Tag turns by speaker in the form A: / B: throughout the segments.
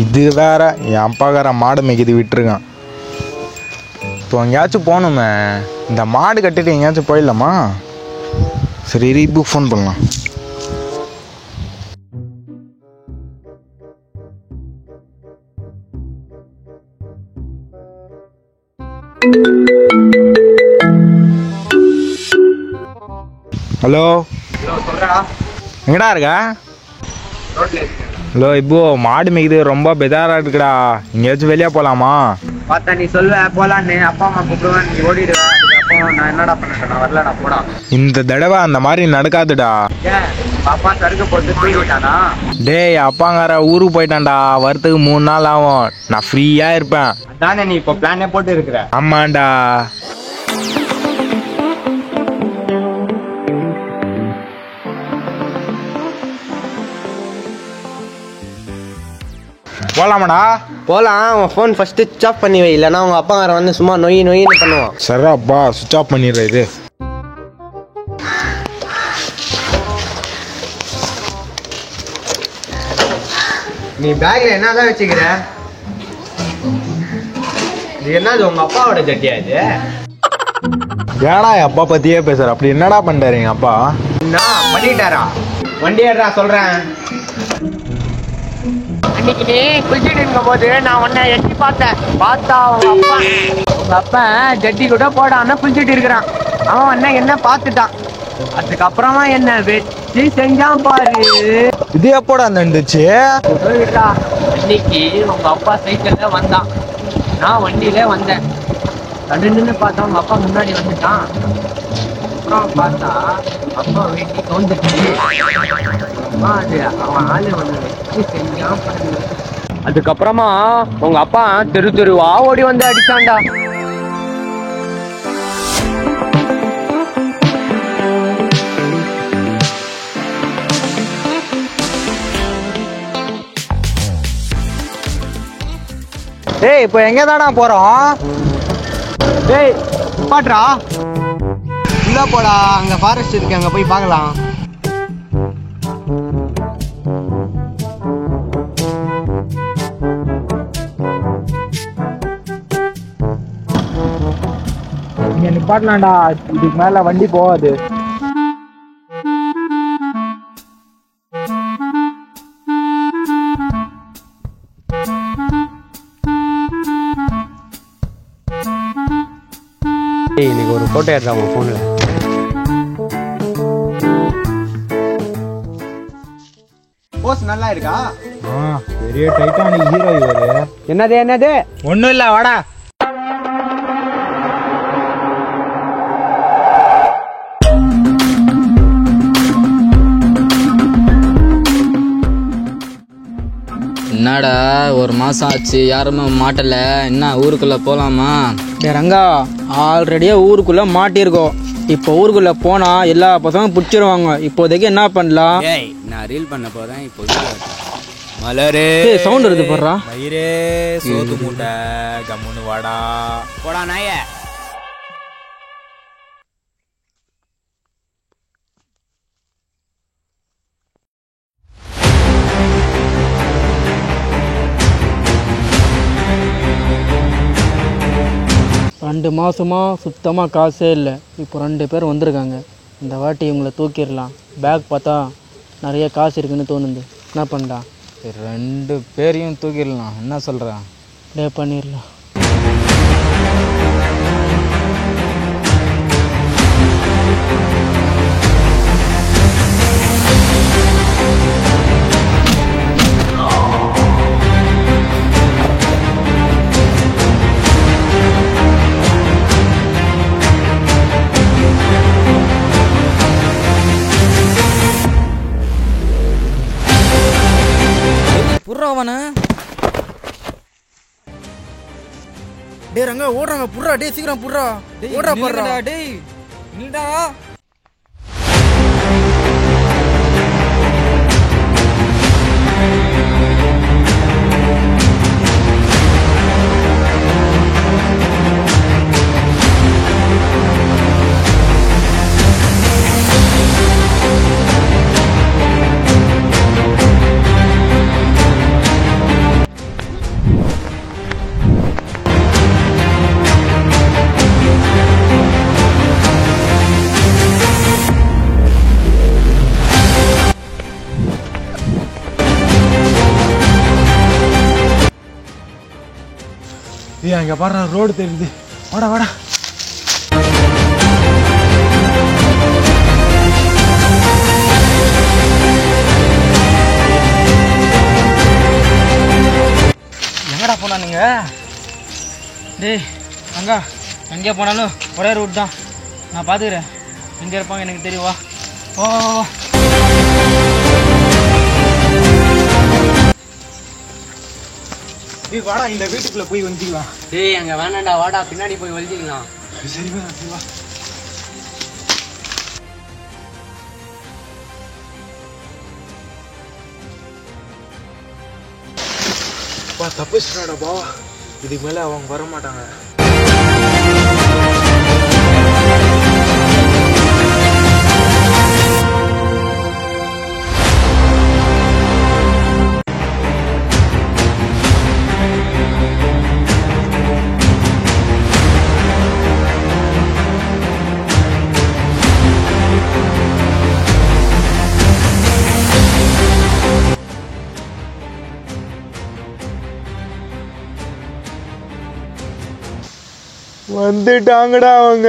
A: இது வேற என் அப்பாக்கார மாடு மேய்க்குது விட்டுருக்கான். இப்போ எங்கேயாச்சும் போகணுமே, இந்த மாடு கட்டிட்டு எங்கேயாச்சும் போயிடலாமா? சரி இப்போ ஃபோன் பண்ணலாம். ஹலோ எங்கடா இருக்க? ஹலோ இப்போ மாடு மேய்க்குது, ரொம்ப பெதாரா இருக்குடா. எங்கேயாச்சும் வெளியே போகலாமா?
B: பார்த்தா நீ சொல்லுவ போலான்னு, அப்பா அம்மா கூப்பிடுவேன், நீ ஓடிடுவேன். அப்போ நான் என்னடா பண்ணிட்டேன்? நான் வரல, நான் போடா.
A: இந்த தடவை அந்த மாதிரி நடக்காதுடா.
B: ஏன் அப்பா சறுக்க போட்டு தூங்கிட்டானா?
A: டேய் அப்பாங்கார ஊருக்கு போயிட்டான்டா, வரத்துக்கு 3 நாள் ஆகும். நான் ஃப்ரீயா இருப்பேன்.
B: அதானே நீ இப்போ பிளானே போட்டு இருக்கிற?
A: ஆமாண்டா. போலாமாடா?
B: போலாம். உன் ஃபோன் ஃபர்ஸ்ட் சுவிச் ஆஃப் பண்ணி வை, இல்லைன்னா உங்க அப்பா வந்து சும்மா நொயின்னு பண்ணுவான்.
A: சரிப்பா, சுவிச் ஆஃப் பண்ணிடுற. இது
B: நீ பேக்ல என்னதான் வச்சுக்கிற? இது என்னது, உங்க அப்பாவோட ஜட்டியா இது?
A: ஏடா என் அப்பா பத்தியே பேசுற? அப்படி என்னடா பண்ணிட்டாரு எங்க அப்பா?
B: என்ன பண்ணிட்டாரா? வண்டி ஏறா சொல்றேன். அன்னைக்கு நீ குளிச்சுட்டு இருக்கும் போது நான் உன்னை எட்டி பார்த்தா உங்க அப்பா ஜட்டி கூட போடாம குளிச்சுட்டு இருக்கிறான். அவன் என்ன பார்த்துட்டான். அதுக்கப்புறமா என்ன வச்சு செஞ்சான் பாரு.
A: இது எப்போடா இருந்துச்சு?
B: அன்னைக்கு உங்க அப்பா சைக்கிள்ல வந்தான், நான் வண்டியில வந்தேன். கடுன்னு பார்த்தா உங்க அப்பா முன்னாடி வந்துட்டான். அப்புறம் பார்த்தா அப்பா வெட்டி தோந்துச்சு. அது அவன் ஆளு வந்து வச்சு செஞ்சான். அதுக்கப்புறமா உங்க அப்பா தெருவா ஓடி வந்து அடிச்சான்டா.
A: டேய் இப்போ எங்க தானா போறோம்?
B: டேய் பாட்றா, உள்ள போடா, அங்க ஃபாரஸ்ட் இருக்கு, அங்க போய் பார்க்கலாம்.
A: இங்க நிப்பாட்டலாம்டா, இதுக்கு மேல வண்டி போகாது.
B: இன்னைக்கு ஒரு போட்டோ எடுறா உன் போன்ல. போஸ் நல்லா இருக்கா?
A: பெரிய டைட்டானிக் ஹீரோ இவரு.
B: என்னது?
A: ஒண்ணும் இல்ல, வாடா.
C: என்னடா ஒரு மாசம் ஆச்சு, யாருமே மாட்டல. என்ன ஊருக்குள்ள போலாமா?
D: ரங்கா, ஆல்ரெடியே ஊருக்குள்ள மாட்டிருக்கோம். இப்போ ஊருக்குள்ள போனா எல்லா பசங்களும் பிடிச்சிருவாங்க. இப்போதைக்கு என்ன பண்ணலாம்?
C: ஏய், நான் ரீல் பண்ண போறேன். இப்போ மலரே
D: சவுண்ட் வருது போடுறா.
A: மயிரே சோத்து மூட்டை கம்முன்னு வாடா.
C: போடா நாயே.
D: ரெண்டு மாசமா சுத்தமாக காசே இல்லை. இப்போ 2 பேர் வந்திருக்காங்க. இந்த வாட்டி இவங்களை தூக்கிடலாம். பேக் பார்த்தா நிறைய காசு இருக்குன்னு தோணுது. என்ன பண்ணா?
C: 2 பேரையும் தூக்கிடலாம். என்ன சொல்ற?
D: டே பண்ணிடலாம்.
C: புறாவன
E: டேய் ரங்க ஓடுறாங்க, புறா. டேய் சீக்கிரம் புறா, ஓடுறா போறா.
C: டேய் நில்டா.
A: ஏய் அங்கே பாரு ரோடு தெரியுது. வாடா வாடா.
D: எங்கடா போனா நீங்க? டேய் அங்கா எங்கே போனாலும் ஒரே ரூட் தான், நான் பார்த்துக்கிறேன். எங்கே இருப்பாங்க எனக்கு தெரியும். வா வா வா வா.
A: ஏய் வாடா இந்த வீட்டுக்குள்ளே போய் வந்துக்கலாம்.
B: டேய் அங்கே வேணாண்டா, வாடா பின்னாடி போய் வலிச்சிக்கலாம்.
A: சரி வா சரி வா. தப்பிச்சுடாடா பாவா, இதுக்கு மேலே அவங்க வர மாட்டாங்க. வந்துட்டாங்கடா அவங்க.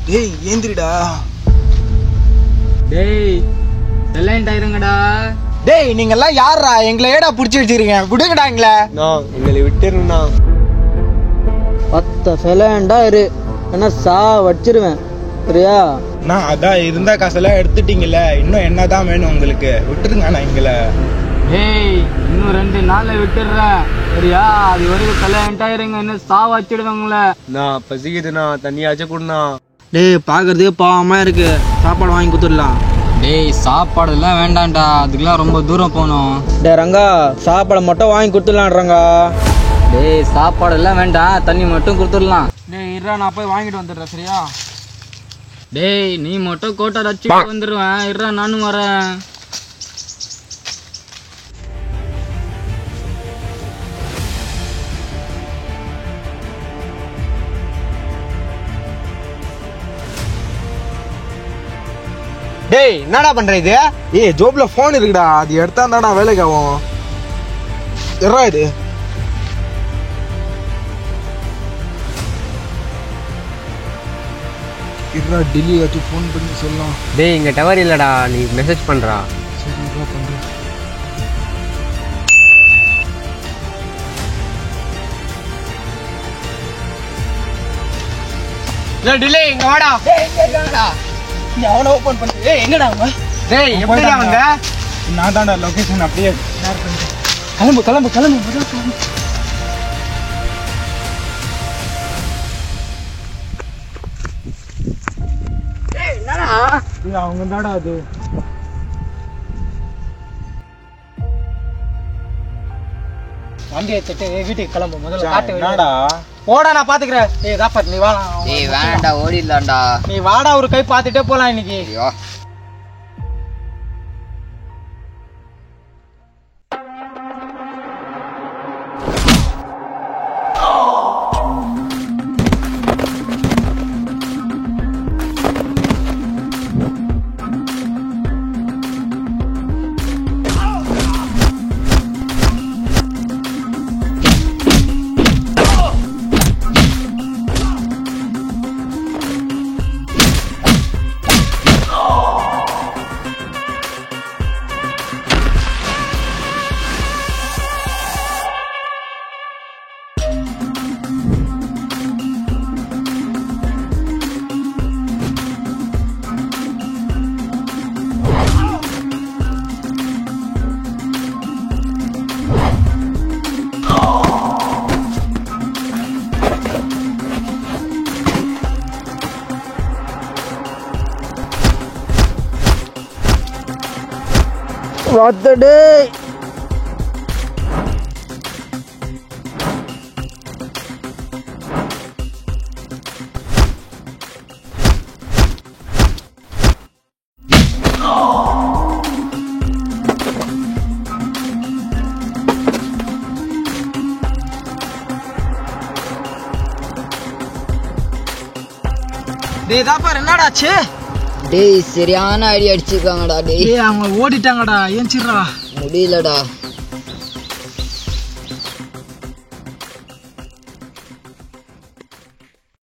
A: டேய் ஏந்திரிடா.
C: டேய் சைலண்ட் ஆயிருங்கடா.
A: டேய் நீங்க எல்லாம் யாரா? எங்களை ஏடா பிடிச்சி வச்சிருக்கீங்க? விடுங்கடா எங்களை.
B: எங்களை விட்டுருண்ணா.
D: 10 செகண்டா இரு, ஏன்னா வச்சிருவேன் சரியா?
A: நான் அதான் இருந்த காசெல்லாம் எடுத்துட்டீங்கல்ல, இன்னும் என்னதான் வேணும் உங்களுக்கு? விட்டுருங்க நான் எங்களை.
C: டேய் இன்னும் 2 நாள்ல விட்டுடுறேன் சரியா? அது வரைக்கும் சைலண்ட் ஆயிருங்க, இன்னும் வச்சிடுவாங்கள.
B: நான் பசிக்குதுண்ணா, தண்ணியாச்சும் கொடுண்ணா.
D: டேய் பார்க்கறதுக்கே பாவமா இருக்கு, சாப்பாடு வாங்கி கொடுத்துடலாம்.
C: டேய் சாப்பாடு எல்லாம் வேண்டாம்டா, அதுக்கெல்லாம் ரொம்ப தூரம் போகணும்.
D: டேய் ரங்கா சாப்பாடு மட்டும் வாங்கி கொடுத்துடலாம் ரங்கா.
C: டேய் சாப்பாடு எல்லாம் வேண்டாம், தண்ணி மட்டும் கொடுத்துடலாம்.
D: டேய் இருடா நான் போய் வாங்கிட்டு வந்துடுறேன் சரியா?
C: டேய் நீ மட்டும் கோட்டை வச்சுட்டு வந்துடுவேன், இருடா நானும் வரேன்.
A: டேய் என்னடா பண்ற இது? ஏய் ஜோப்ல போன் இருக்குடா, அது எடுத்தா தான்டா வேலைக்கு ஆகும். எறா இது. இருடா டெல்லி ஆச்சு ஃபோன் பண்ணி சொல்லலாம்.
B: டேய் இங்கே டவர் இல்லைடா, நீ மெசேஜ் பண்ணுறா.
A: சரி இதோ பண்றேன்.
B: டிலே இங்க வாடா.
D: நீ அவனை ஓபன் பண்ணு. ஏய் எங்கடா அவன்?
B: டேய் எப்படிடா வந்த?
A: நான் தான்டா லொகேஷன் அப்படியே
D: கிளம்பு கிளம்பு கிளம்பு முதல்ல கிளம்பு.
A: அவங்க தான்டா அது.
D: வண்டியை எடுத்துட்டு வீட்டுக்கு கிளம்பு முதல்ல. காட்டு
A: என்னடா
D: போடா நான் பாத்துக்கிறேன். ஏய் தாப்பாட் நீ வாடா.
C: டேய் வேண்டாம்டா ஓடிடலாம்டா.
D: நீ வாடா ஒரு கை பார்த்துட்டே போலாம் இன்னைக்கு.
C: ஐயோ
D: What the day? டேய் தாப்பா என்னடாச்சு?
F: டேய் சரியான ஐடியா அடிச்சிருக்காங்கடா. டேய்
D: அவங்க ஓடிட்டாங்கடா. ஏஞ்சிடுறா.
F: முடியலடா.